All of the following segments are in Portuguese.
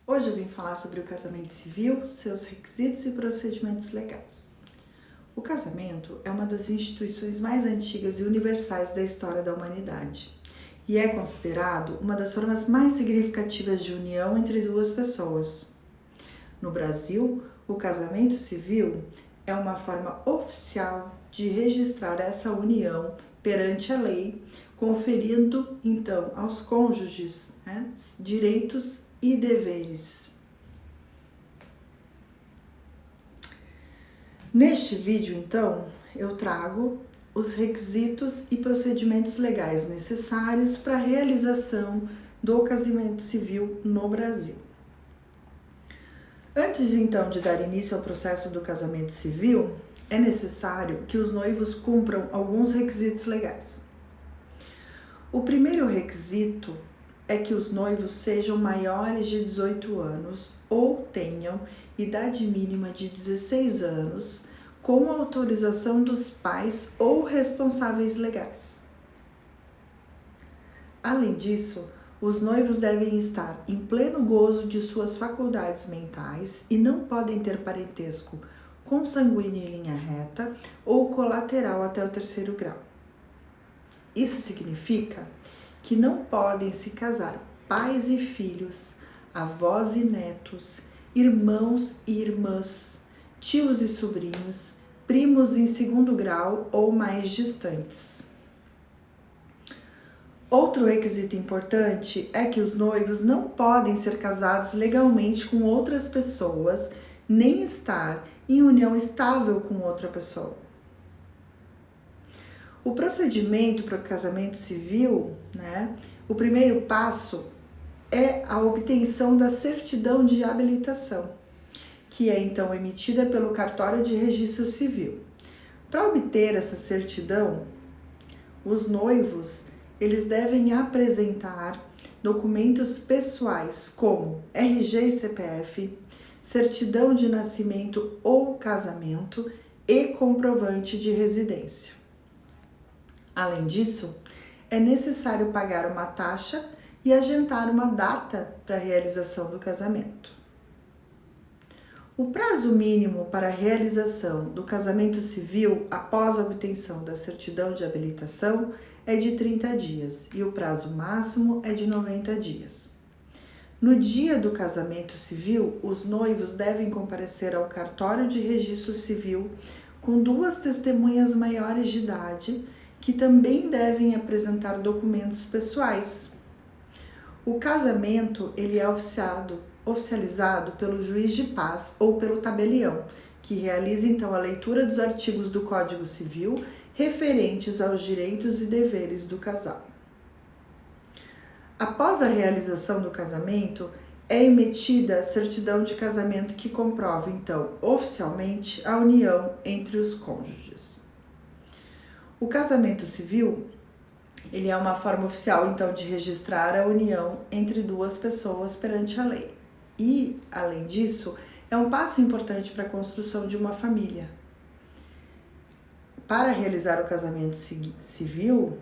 Hoje eu vim falar sobre o casamento civil, seus requisitos e procedimentos legais. O casamento é uma das instituições mais antigas e universais da história da humanidade e é considerado uma das formas mais significativas de união entre duas pessoas. No Brasil, o casamento civil é uma forma oficial de registrar essa união perante a lei, conferindo então aos cônjuges direitos e deveres. Neste vídeo, então, eu trago os requisitos e procedimentos legais necessários para a realização do casamento civil no Brasil. Antes, então, de dar início ao processo do casamento civil, é necessário que os noivos cumpram alguns requisitos legais. O primeiro requisito é que os noivos sejam maiores de 18 anos ou tenham idade mínima de 16 anos, com autorização dos pais ou responsáveis legais. Além disso, os noivos devem estar em pleno gozo de suas faculdades mentais e não podem ter parentesco consanguíneo em linha reta ou colateral até o 3º grau. Isso significa que não podem se casar pais e filhos, avós e netos, irmãos e irmãs, tios e sobrinhos, primos em 2º grau ou mais distantes. Outro requisito importante é que os noivos não podem ser casados legalmente com outras pessoas, nem estar em união estável com outra pessoa. O procedimento para o casamento civil, o primeiro passo é a obtenção da certidão de habilitação, que é então emitida pelo cartório de registro civil. Para obter essa certidão, os noivos eles devem apresentar documentos pessoais como RG e CPF, certidão de nascimento ou casamento e comprovante de residência. Além disso, é necessário pagar uma taxa e agendar uma data para a realização do casamento. O prazo mínimo para a realização do casamento civil após a obtenção da certidão de habilitação é de 30 dias e o prazo máximo é de 90 dias. No dia do casamento civil, os noivos devem comparecer ao cartório de registro civil com 2 testemunhas maiores de idade que também devem apresentar documentos pessoais. O casamento ele é oficializado pelo juiz de paz ou pelo tabelião, que realiza então a leitura dos artigos do Código Civil referentes aos direitos e deveres do casal. Após a realização do casamento, é emitida a certidão de casamento que comprova então oficialmente a união entre os cônjuges. O casamento civil, ele é uma forma oficial, então, de registrar a união entre duas pessoas perante a lei. E, além disso, é um passo importante para a construção de uma família. Para realizar o casamento civil,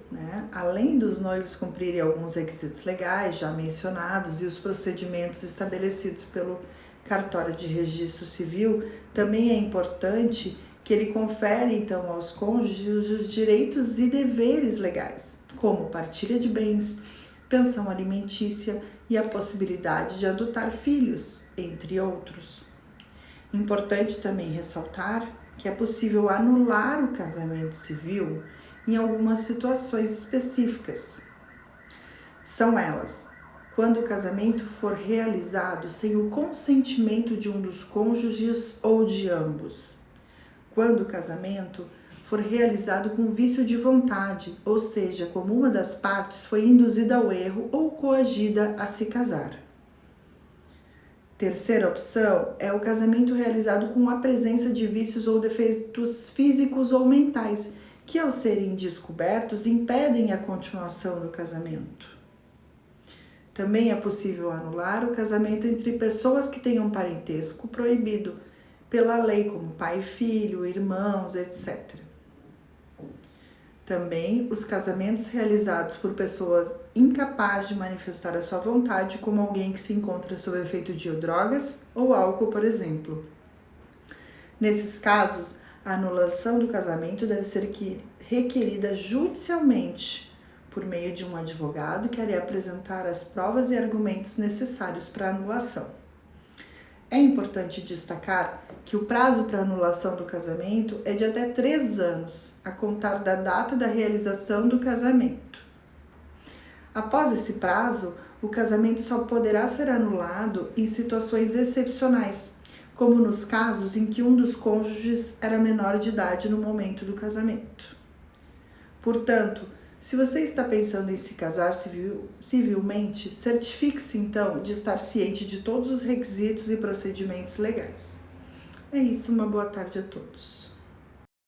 além dos noivos cumprirem alguns requisitos legais já mencionados e os procedimentos estabelecidos pelo cartório de registro civil, também é importante que ele confere, então, aos cônjuges os direitos e deveres legais, como partilha de bens, pensão alimentícia e a possibilidade de adotar filhos, entre outros. Importante também ressaltar que é possível anular o casamento civil em algumas situações específicas. São elas: quando o casamento for realizado sem o consentimento de um dos cônjuges ou de ambos, quando o casamento for realizado com vício de vontade, ou seja, como uma das partes foi induzida ao erro ou coagida a se casar. Terceira opção é o casamento realizado com a presença de vícios ou defeitos físicos ou mentais, que ao serem descobertos impedem a continuação do casamento. Também é possível anular o casamento entre pessoas que tenham parentesco proibido pela lei, como pai e filho, irmãos, etc. Também os casamentos realizados por pessoas incapazes de manifestar a sua vontade, como alguém que se encontra sob efeito de drogas ou álcool, por exemplo. Nesses casos, a anulação do casamento deve ser requerida judicialmente por meio de um advogado que irá apresentar as provas e argumentos necessários para a anulação. É importante destacar que o prazo para anulação do casamento é de até 3 anos, a contar da data da realização do casamento. Após esse prazo, o casamento só poderá ser anulado em situações excepcionais, como nos casos em que um dos cônjuges era menor de idade no momento do casamento. Portanto, se você está pensando em se casar civilmente, certifique-se então de estar ciente de todos os requisitos e procedimentos legais. É isso, uma boa tarde a todos.